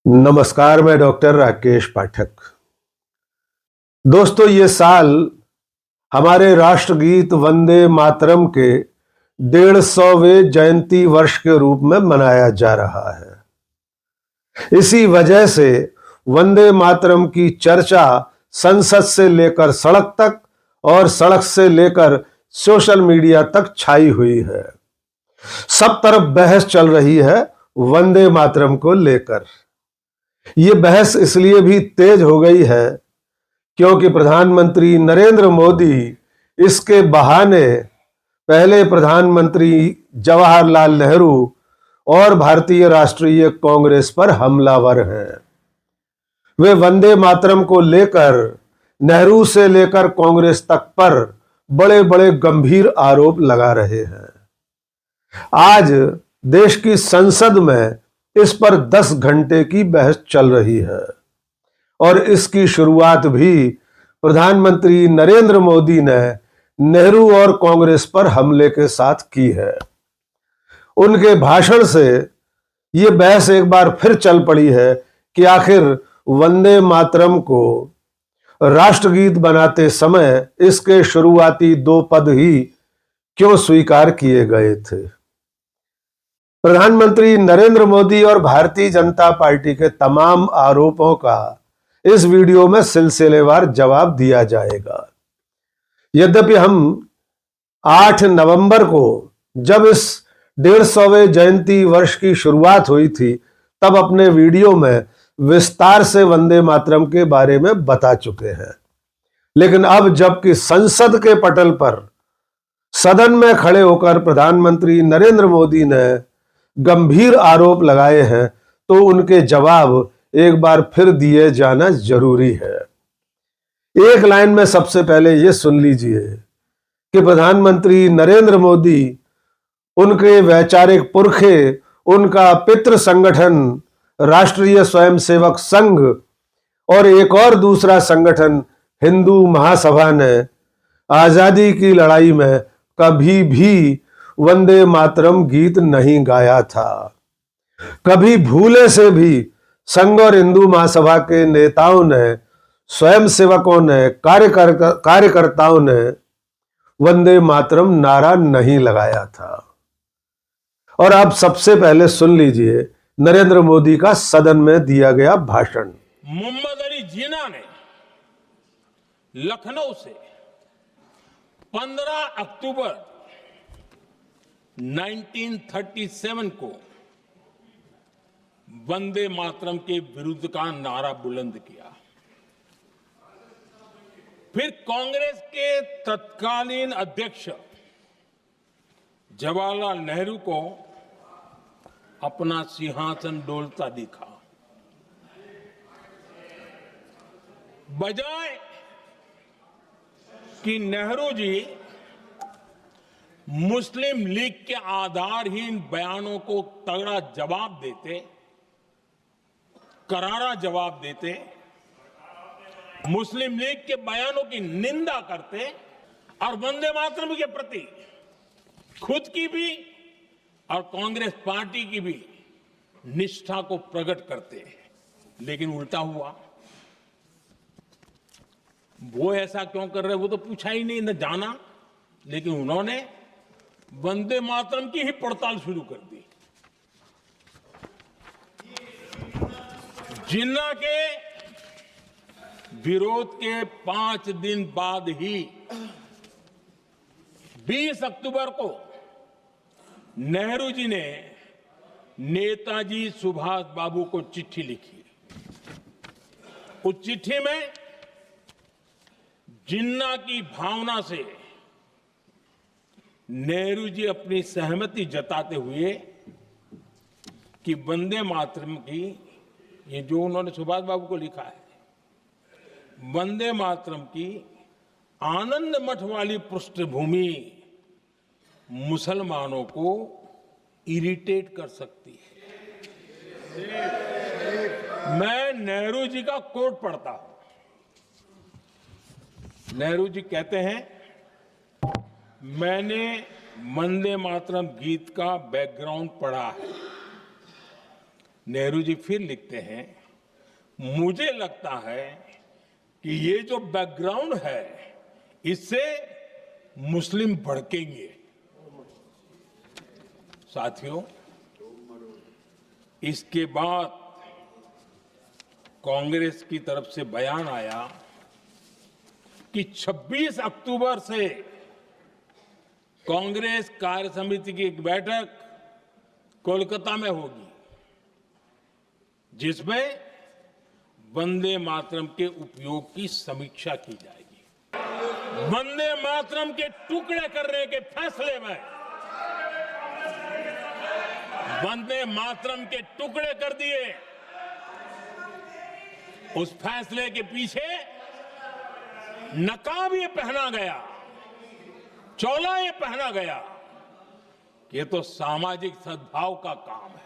नमस्कार, मैं डॉक्टर राकेश पाठक। दोस्तों, ये साल हमारे राष्ट्रगीत वंदे मातरम के 150वें जयंती वर्ष के रूप में मनाया जा रहा है। इसी वजह से वंदे मातरम की चर्चा संसद से लेकर सड़क तक और सड़क से लेकर सोशल मीडिया तक छाई हुई है। सब तरफ बहस चल रही है वंदे मातरम को लेकर। ये बहस इसलिए भी तेज हो गई है क्योंकि प्रधानमंत्री नरेंद्र मोदी इसके बहाने पहले प्रधानमंत्री जवाहरलाल नेहरू और भारतीय राष्ट्रीय कांग्रेस पर हमलावर हैं। वे वंदे मातरम को लेकर नेहरू से लेकर कांग्रेस तक पर बड़े बड़े गंभीर आरोप लगा रहे हैं। आज देश की संसद में इस पर 10 घंटे की बहस चल रही है और इसकी शुरुआत भी प्रधानमंत्री नरेंद्र मोदी ने नेहरू और कांग्रेस पर हमले के साथ की है। उनके भाषण से ये बहस एक बार फिर चल पड़ी है कि आखिर वंदे मातरम को राष्ट्रगीत बनाते समय इसके शुरुआती 2 पद ही क्यों स्वीकार किए गए थे। प्रधानमंत्री नरेंद्र मोदी और भारतीय जनता पार्टी के तमाम आरोपों का इस वीडियो में सिलसिलेवार जवाब दिया जाएगा। यद्यपि हम 8 नवंबर को जब इस 150वें जयंती वर्ष की शुरुआत हुई थी तब अपने वीडियो में विस्तार से वंदे मातरम के बारे में बता चुके हैं, लेकिन अब जबकि संसद के पटल पर सदन में खड़े होकर प्रधानमंत्री नरेंद्र मोदी ने गंभीर आरोप लगाए हैं तो उनके जवाब एक बार फिर दिए जाना जरूरी है। एक लाइन में सबसे पहले ये सुन लीजिए कि प्रधानमंत्री नरेंद्र मोदी, उनके वैचारिक पुरखे, उनका पितृ संगठन राष्ट्रीय स्वयंसेवक संघ और एक और दूसरा संगठन हिंदू महासभा ने आजादी की लड़ाई में कभी भी वंदे मातरम गीत नहीं गाया था। कभी भूले से भी संघ और हिंदू महासभा के नेताओं ने, स्वयंसेवकों ने, कार्यकर्ताओं ने वंदे मातरम नारा नहीं लगाया था। और अब सबसे पहले सुन लीजिए नरेंद्र मोदी का सदन में दिया गया भाषण। मोहम्मद अली जिन्ना ने लखनऊ से 15 अक्टूबर 1937 को वंदे मातरम के विरुद्ध का नारा बुलंद किया। फिर कांग्रेस के तत्कालीन अध्यक्ष जवाहरलाल नेहरू को अपना सिंहासन डोलता दिखा। बजाय कि नेहरू जी मुस्लिम लीग के आधारहीन बयानों को तगड़ा जवाब देते, करारा जवाब देते, मुस्लिम लीग के बयानों की निंदा करते और वंदे मातरम के प्रति खुद की भी और कांग्रेस पार्टी की भी निष्ठा को प्रकट करते, लेकिन उल्टा हुआ। वो ऐसा क्यों कर रहे वो तो पूछा ही नहीं, न जाना, लेकिन उन्होंने वंदे मातरम की ही पड़ताल शुरू कर दी। जिन्ना के विरोध के 5 दिन बाद ही 20 अक्टूबर को नेहरू जी ने नेताजी सुभाष बाबू को चिट्ठी लिखी। उस चिट्ठी में जिन्ना की भावना से नेहरू जी अपनी सहमति जताते हुए कि वंदे मातरम की, ये जो उन्होंने सुभाष बाबू को लिखा है, वंदे मातरम की आनंद मठ वाली पृष्ठभूमि मुसलमानों को इरिटेट कर सकती है। मैं नेहरू जी का कोट पढ़ता हूं। नेहरू जी कहते हैं, मैंने वंदे मातरम गीत का बैकग्राउंड पढ़ा है। नेहरू जी फिर लिखते हैं, मुझे लगता है कि ये जो बैकग्राउंड है इससे मुस्लिम भड़केंगे। साथियों, इसके बाद कांग्रेस की तरफ से बयान आया कि 26 अक्टूबर से कांग्रेस कार्य समिति की एक बैठक कोलकाता में होगी, जिसमें वंदे मातरम के उपयोग की समीक्षा की जाएगी। वंदे मातरम के टुकड़े करने के फैसले में, वंदे मातरम के टुकड़े कर दिए, उस फैसले के पीछे नकाब ये पहना गया, चोला ये पहना गया कि ये तो सामाजिक सद्भाव का काम है।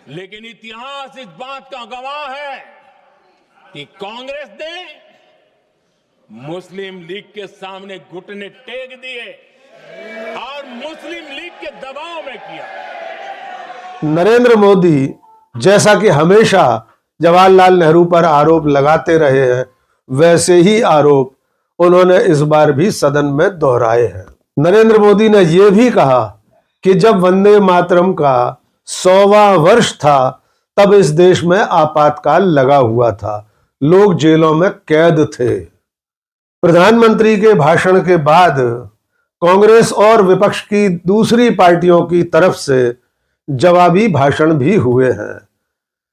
लेकिन इतिहास इस बात का गवाह है कि कांग्रेस ने मुस्लिम लीग के सामने घुटने टेक दिए और मुस्लिम लीग के दबाव में किया। नरेंद्र मोदी जैसा कि हमेशा जवाहरलाल नेहरू पर आरोप लगाते रहे हैं, वैसे ही आरोप उन्होंने इस बार भी सदन में दोहराए हैं। नरेंद्र मोदी ने यह भी कहा कि जब वंदे मातरम का 100वां वर्ष था तब इस देश में आपातकाल लगा हुआ था, लोग जेलों में कैद थे। प्रधानमंत्री के भाषण के बाद कांग्रेस और विपक्ष की दूसरी पार्टियों की तरफ से जवाबी भाषण भी हुए हैं।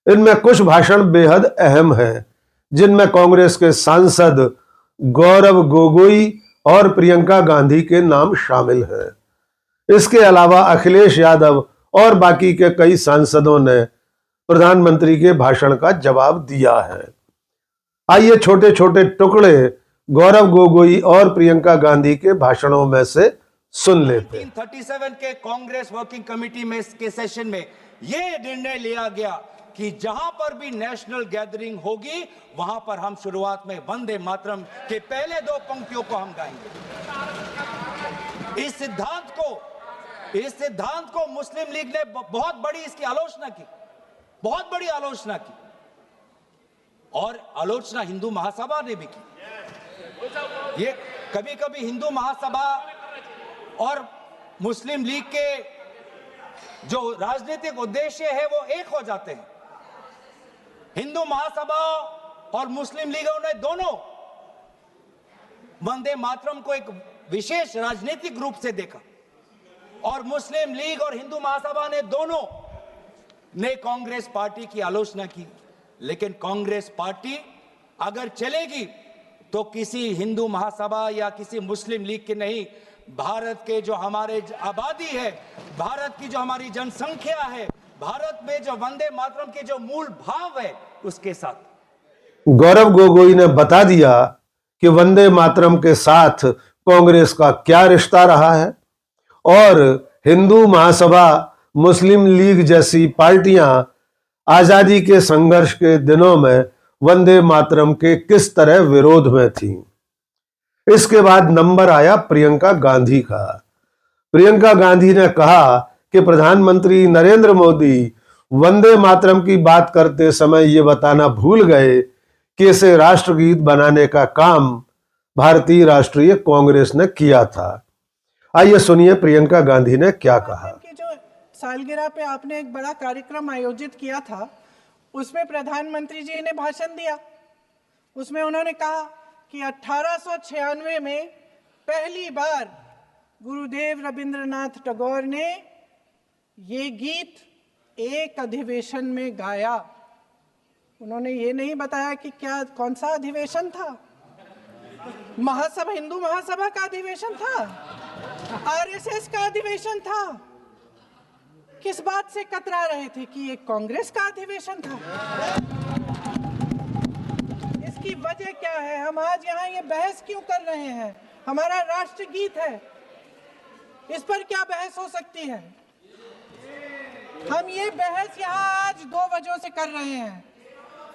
इनमें कुछ भाषण बेहद अहम हैं, जिनमें कांग्रेस के सांसद गौरव गोगोई और प्रियंका गांधी के नाम शामिल हैं। इसके अलावा अखिलेश यादव और बाकी के कई सांसदों ने प्रधानमंत्री के भाषण का जवाब दिया है। आइए छोटे छोटे टुकड़े गौरव गोगोई और प्रियंका गांधी के भाषणों में से सुन लेते हैं। 1937 के कांग्रेस वर्किंग कमेटी में के सेशन में यह निर्णय लिया गया कि जहां पर भी नेशनल गैदरिंग होगी वहां पर हम शुरुआत में वंदे मातरम के पहले 2 पंक्तियों को हम गाएंगे। इस सिद्धांत को मुस्लिम लीग ने बहुत बड़ी इसकी आलोचना की, बहुत बड़ी आलोचना की, और आलोचना हिंदू महासभा ने भी की। ये कभी कभी हिंदू महासभा और मुस्लिम लीग के जो राजनीतिक उद्देश्य है वो एक हो जाते हैं। हिंदू महासभा और मुस्लिम लीगों ने दोनों वंदे मातरम को एक विशेष राजनीतिक रूप से देखा, और मुस्लिम लीग और हिंदू महासभा ने दोनों ने कांग्रेस पार्टी की आलोचना की। लेकिन कांग्रेस पार्टी अगर चलेगी तो किसी हिंदू महासभा या किसी मुस्लिम लीग की नहीं, भारत के जो हमारे आबादी है, भारत की जो हमारी जनसंख्या है, भारत में जो वंदे मातरम के जो मूल भाव है उसके साथ। गौरव गोगोई ने बता दिया कि वंदे मातरम के साथ कांग्रेस का क्या रिश्ता रहा है और हिंदू महासभा, मुस्लिम लीग जैसी पार्टियां आजादी के संघर्ष के दिनों में वंदे मातरम के किस तरह विरोध में थीं। इसके बाद नंबर आया प्रियंका गांधी का। प्रियंका गांधी ने कहा कि प्रधानमंत्री नरेंद्र मोदी वंदे मातरम की बात करते समय ये बताना भूल गए कि इसे राष्ट्रगीत बनाने का काम भारतीय राष्ट्रीय कांग्रेस ने किया था। आइए सुनिए प्रियंका गांधी ने क्या कहा। कि जो सालगिरह पे आपने एक बड़ा कार्यक्रम आयोजित किया था, उसमें प्रधानमंत्री जी ने भाषण दिया। उसमें उन्होंने कहा कि 1896 में पहली बार गुरुदेव रविंद्रनाथ टैगोर ने ये गीत एक अधिवेशन में गाया। उन्होंने ये नहीं बताया कि क्या कौन सा अधिवेशन था। महासभा, हिंदू महासभा का अधिवेशन था, आरएसएस का अधिवेशन था। किस बात से कतरा रहे थे कि ये कांग्रेस का अधिवेशन था। इसकी वजह क्या है? हम आज यहाँ ये बहस क्यों कर रहे हैं? हमारा राष्ट्रगीत है, इस पर क्या बहस हो सकती है? हम ये बहस यहाँ आज 2 वजहों से कर रहे हैं।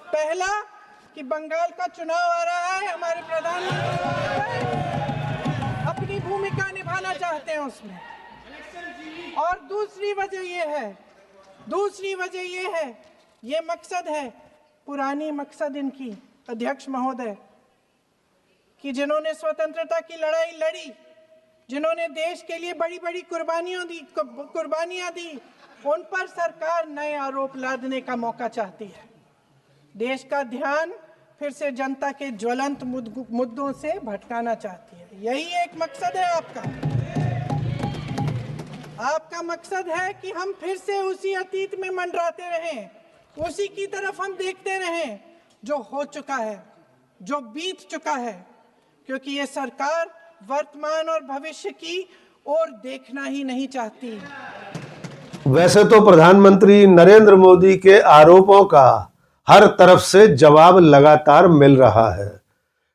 पहला कि बंगाल का चुनाव आ रहा है, हमारे प्रधानमंत्री अपनी भूमिका निभाना चाहते हैं उसमें। और दूसरी वजह ये है, ये मकसद है, पुरानी मकसद इनकी, अध्यक्ष महोदय, कि जिन्होंने स्वतंत्रता की लड़ाई लड़ी, जिन्होंने देश के लिए बड़ी बड़ी कुर्बानियां दी, उन पर सरकार नए आरोप लादने का मौका चाहती है। देश का ध्यान फिर से जनता के ज्वलंत मुद्दों से भटकाना चाहती है। यही एक मकसद है आपका मकसद है कि हम फिर से उसी अतीत में मंडराते रहें, उसी की तरफ हम देखते रहें जो हो चुका है, जो बीत चुका है, क्योंकि ये सरकार वर्तमान और भविष्य की ओर देखना ही नहीं चाहती। वैसे तो प्रधानमंत्री नरेंद्र मोदी के आरोपों का हर तरफ से जवाब लगातार मिल रहा है,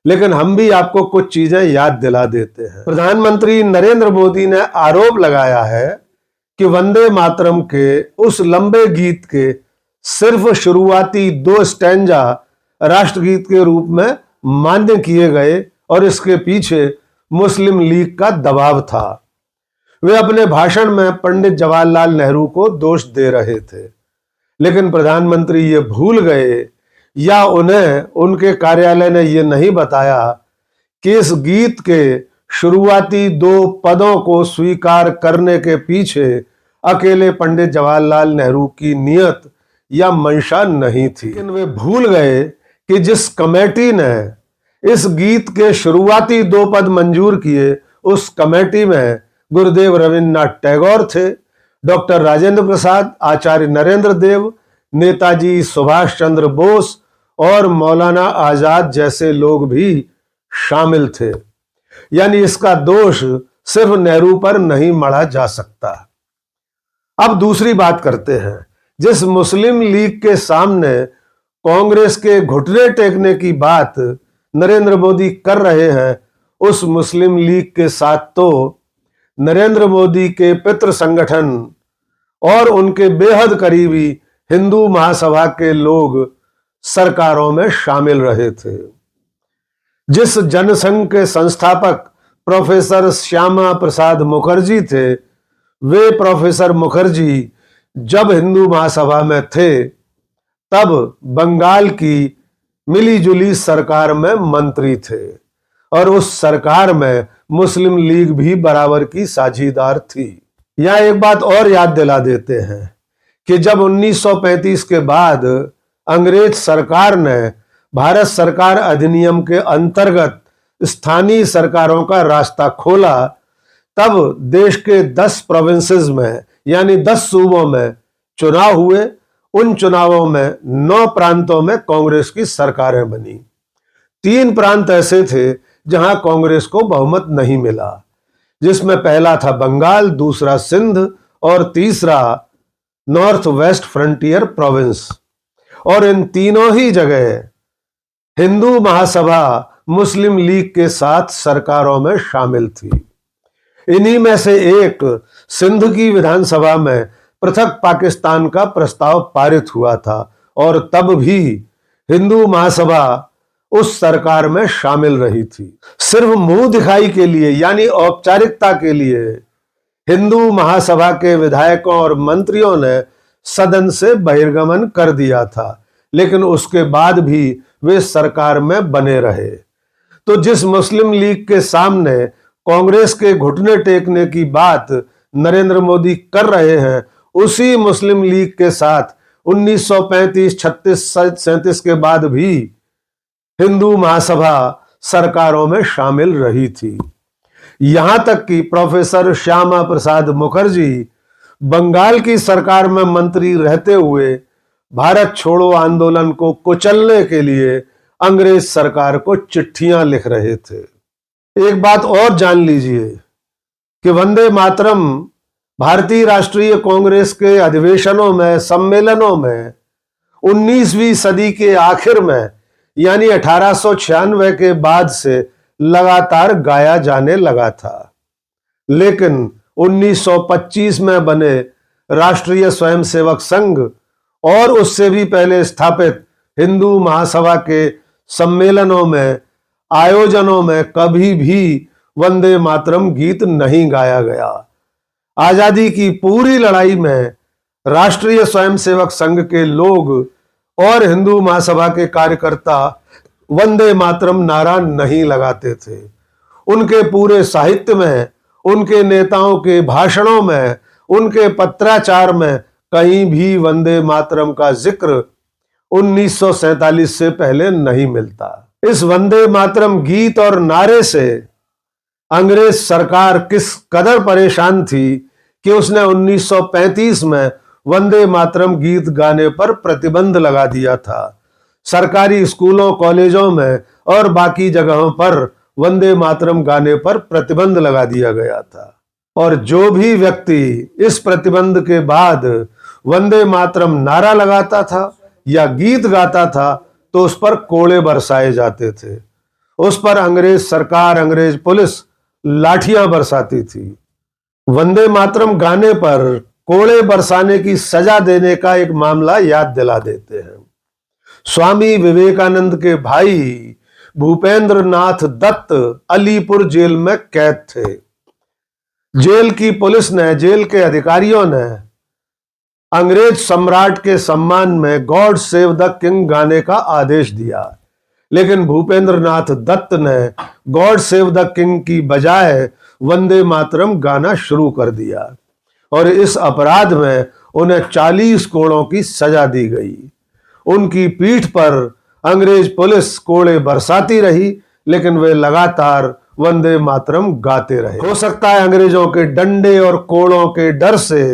लेकिन हम भी आपको कुछ चीजें याद दिला देते हैं। प्रधानमंत्री नरेंद्र मोदी ने आरोप लगाया है कि वंदे मातरम के उस लंबे गीत के सिर्फ शुरुआती 2 स्टैंजा राष्ट्रगीत के रूप में मान्य किए गए और इसके पीछे मुस्लिम लीग का दबाव था। वे अपने भाषण में पंडित जवाहरलाल नेहरू को दोष दे रहे थे, लेकिन प्रधानमंत्री ये भूल गए या उन्हें उनके कार्यालय ने ये नहीं बताया कि इस गीत के शुरुआती 2 पदों को स्वीकार करने के पीछे अकेले पंडित जवाहरलाल नेहरू की नियत या मंशा नहीं थी। लेकिन वे भूल गए कि जिस कमेटी ने इस गीत के शुरुआती 2 पद मंजूर किए, उस कमेटी में गुरुदेव रविन्द्रनाथ टैगोर थे, डॉक्टर राजेंद्र प्रसाद, आचार्य नरेंद्र देव, नेताजी सुभाष चंद्र बोस और मौलाना आजाद जैसे लोग भी शामिल थे। यानी इसका दोष सिर्फ नेहरू पर नहीं मढ़ा जा सकता। अब दूसरी बात करते हैं। जिस मुस्लिम लीग के सामने कांग्रेस के घुटने टेकने की बात नरेंद्र मोदी कर रहे हैं, उस मुस्लिम लीग के साथ तो नरेंद्र मोदी के पितृ संगठन और उनके बेहद करीबी हिंदू महासभा के लोग सरकारों में शामिल रहे थे। जिस जनसंघ के संस्थापक प्रोफेसर श्यामा प्रसाद मुखर्जी थे, वे प्रोफेसर मुखर्जी जब हिंदू महासभा में थे तब बंगाल की मिलीजुली सरकार में मंत्री थे और उस सरकार में मुस्लिम लीग भी बराबर की साझीदार थी। यहां एक बात और याद दिला देते हैं कि जब 1935 के बाद अंग्रेज सरकार ने भारत सरकार अधिनियम के अंतर्गत स्थानीय सरकारों का रास्ता खोला, तब देश के 10 प्रोविंसेस में यानी 10 सूबों में चुनाव हुए। उन चुनावों में 9 प्रांतों में कांग्रेस की सरकारें बनी। 3 प्रांत ऐसे थे जहां कांग्रेस को बहुमत नहीं मिला, जिसमें पहला था बंगाल, दूसरा सिंध और तीसरा नॉर्थ वेस्ट फ्रंटियर प्रोविंस। और इन तीनों ही जगह हिंदू महासभा मुस्लिम लीग के साथ सरकारों में शामिल थी। इन्हीं में से एक सिंध की विधानसभा में पृथक पाकिस्तान का प्रस्ताव पारित हुआ था और तब भी हिंदू महासभा उस सरकार में शामिल रही थी। सिर्फ मुंह दिखाई के लिए यानी औपचारिकता के लिए हिंदू महासभा के विधायकों और मंत्रियों ने सदन से बहिर्गमन कर दिया था, लेकिन उसके बाद भी वे सरकार में बने रहे। तो जिस मुस्लिम लीग के सामने कांग्रेस के घुटने टेकने की बात नरेंद्र मोदी कर रहे हैं, उसी मुस्लिम लीग के साथ 1935, 36, 37 के बाद भी हिंदू महासभा सरकारों में शामिल रही थी। यहां तक कि प्रोफेसर श्यामा प्रसाद मुखर्जी बंगाल की सरकार में मंत्री रहते हुए भारत छोड़ो आंदोलन को कुचलने के लिए अंग्रेज सरकार को चिट्ठियां लिख रहे थे। एक बात और जान लीजिए कि वंदे मातरम भारतीय राष्ट्रीय कांग्रेस के अधिवेशनों में, सम्मेलनों में 19वीं सदी के आखिर में यानी 1896 के बाद से लगातार गाया जाने लगा था। लेकिन 1925 में बने राष्ट्रीय स्वयंसेवक संघ और उससे भी पहले स्थापित हिंदू महासभा के सम्मेलनों में, आयोजनों में कभी भी वंदे मातरम गीत नहीं गाया गया। आजादी की पूरी लड़ाई में राष्ट्रीय स्वयंसेवक संघ के लोग और हिंदू महासभा के कार्यकर्ता वंदे मातरम नारा नहीं लगाते थे। उनके पूरे साहित्य में, उनके नेताओं के भाषणों में, उनके पत्राचार में कहीं भी वंदे मातरम का जिक्र 1947 से पहले नहीं मिलता। इस वंदे मातरम गीत और नारे से अंग्रेज सरकार किस कदर परेशान थी कि उसने 1935 में वंदे मातरम गीत गाने पर प्रतिबंध लगा दिया था। सरकारी स्कूलों, कॉलेजों में और बाकी जगहों पर वंदे मातरम गाने पर प्रतिबंध लगा दिया गया था। और जो भी व्यक्ति इस प्रतिबंध के बाद वंदे मातरम नारा लगाता था या गीत गाता था तो उस पर कोड़े बरसाए जाते थे। उस पर अंग्रेज सरकार, अंग्रेज पुलिस लाठियां बरसाती थी। वंदे मातरम गाने पर कोड़े बरसाने की सजा देने का एक मामला याद दिला देते हैं। स्वामी विवेकानंद के भाई भूपेंद्र नाथ दत्त अलीपुर जेल में कैद थे। जेल की पुलिस ने, जेल के अधिकारियों ने अंग्रेज सम्राट के सम्मान में गॉड सेव द किंग गाने का आदेश दिया, लेकिन भूपेंद्र नाथ दत्त ने गॉड सेव द किंग की बजाय वंदे मातरम गाना शुरू कर दिया और इस अपराध में उन्हें 40 कोड़ों की सजा दी गई। उनकी पीठ पर अंग्रेज पुलिस कोड़े बरसाती रही, लेकिन वे लगातार वंदे मातरम गाते रहे। हो सकता है अंग्रेजों के डंडे और कोड़ों के डर से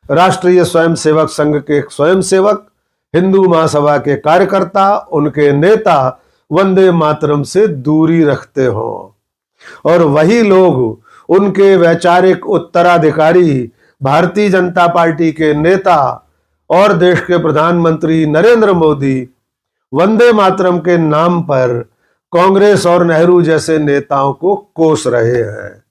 राष्ट्रीय स्वयंसेवक संघ के स्वयंसेवक, हिंदू महासभा के कार्यकर्ता, उनके नेता वंदे मातरम से दूरी रखते हो और वही लोग उनके वैचारिक उत्तराधिकारी भारतीय जनता पार्टी के नेता और देश के प्रधानमंत्री नरेंद्र मोदी वंदे मातरम के नाम पर कांग्रेस और नेहरू जैसे नेताओं को कोस रहे हैं,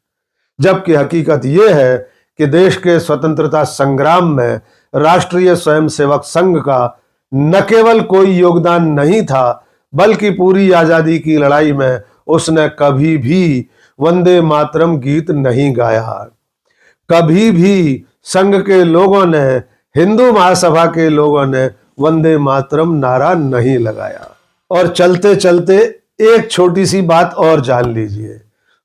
जबकि हकीकत यह है कि देश के स्वतंत्रता संग्राम में राष्ट्रीय स्वयंसेवक संघ का न केवल कोई योगदान नहीं था, बल्कि पूरी आजादी की लड़ाई में उसने कभी भी वंदे मातरम गीत नहीं गाया। कभी भी संघ के लोगों ने, हिंदू महासभा के लोगों ने वंदे मातरम नारा नहीं लगाया। और चलते चलते एक छोटी सी बात और जान लीजिए।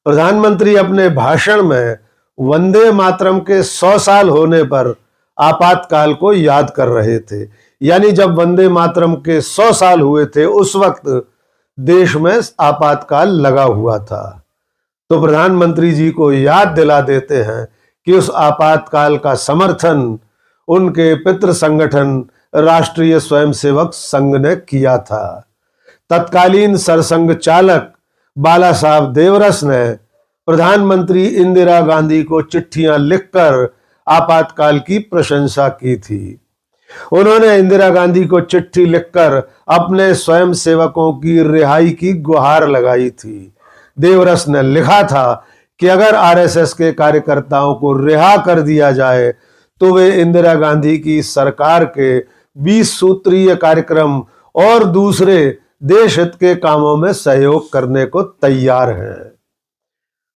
प्रधानमंत्री अपने भाषण में वंदे मातरम के 100 साल होने पर आपातकाल को याद कर रहे थे। यानी जब वंदे मातरम के 100 साल हुए थे उस वक्त देश में आपातकाल लगा हुआ था। तो प्रधानमंत्री जी को याद दिला देते हैं कि उस आपातकाल का समर्थन उनके पितृ संगठन राष्ट्रीय स्वयंसेवक संघ ने किया था। तत्कालीन सरसंघ चालक बाला साहब देवरस ने प्रधानमंत्री इंदिरा गांधी को चिट्ठियां लिखकर आपातकाल की प्रशंसा की थी। उन्होंने इंदिरा गांधी को चिट्ठी लिखकर अपने स्वयंसेवकों की रिहाई की गुहार लगाई थी। देवरस ने लिखा था कि अगर आरएसएस के कार्यकर्ताओं को रिहा कर दिया जाए तो वे इंदिरा गांधी की सरकार के 20 सूत्रीय कार्यक्रम और दूसरे देश हित के कामों में सहयोग करने को तैयार हैं।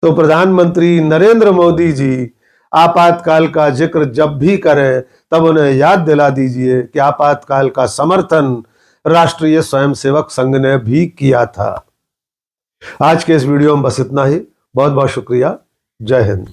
तो प्रधानमंत्री नरेंद्र मोदी जी आपातकाल का जिक्र जब भी करें तब उन्हें याद दिला दीजिए कि आपातकाल का समर्थन राष्ट्रीय स्वयंसेवक संघ ने भी किया था। आज के इस वीडियो में बस इतना ही। बहुत बहुत शुक्रिया। जय हिंद।